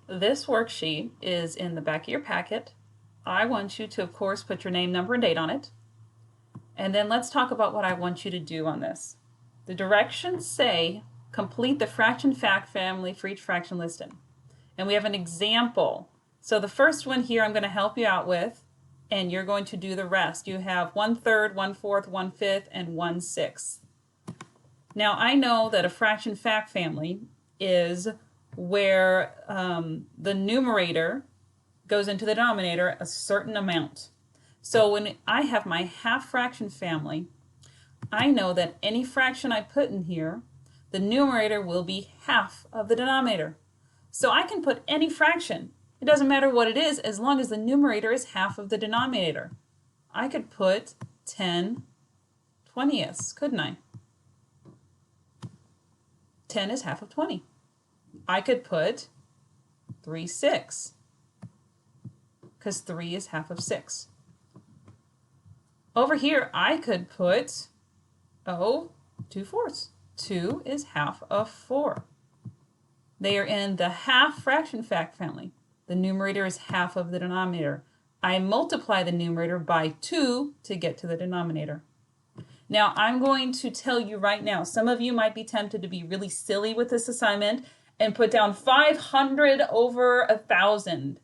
This worksheet is in the back of your packet. I want you to, of course, put your name, number, and date on it. And then let's talk about what I want you to do on this. The directions say complete the fraction fact family for each fraction listed. And we have an example. So the first one here I'm going to help you out with, and you're going to do the rest. You have 1/3, 1/4, 1/5, and 1/6. Now I know that a fraction fact family is where the numerator goes into the denominator a certain amount. So when I have my half fraction family, I know that any fraction I put in here, the numerator will be half of the denominator. So I can put any fraction. It doesn't matter what it is as long as the numerator is half of the denominator. I could put 10/20ths, couldn't I? 10 is half of 20. I could put 3/6 because 3 is half of 6. Over here I could put 2/4. 2 is half of 4. They are in the half fraction fact family. The numerator is half of the denominator. I multiply the numerator by 2 to get to the denominator. Now I'm going to tell you right now, some of you might be tempted to be really silly with this assignment and put down 500 over 1,000.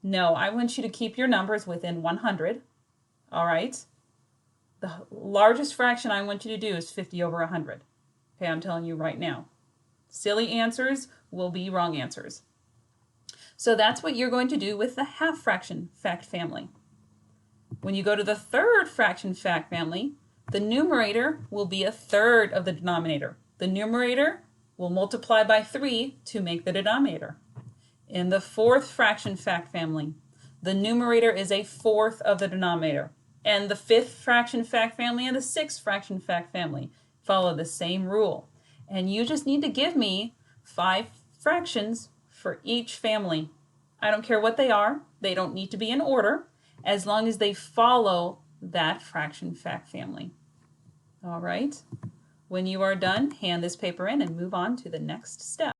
No, I want you to keep your numbers within 100. All right? The largest fraction I want you to do is 50 over 100. Okay, I'm telling you right now. Silly answers will be wrong answers. So that's what you're going to do with the half fraction fact family. When you go to the third fraction fact family, the numerator will be 1/3 of the denominator. The numerator will multiply by 3 to make the denominator. In the fourth fraction fact family, the numerator is 1/4 of the denominator. And the fifth fraction fact family and the sixth fraction fact family follow the same rule. And you just need to give me 5 fractions for each family. I don't care what they are. They don't need to be in order as long as they follow that fraction fact family. All right. When you are done, hand this paper in and move on to the next step.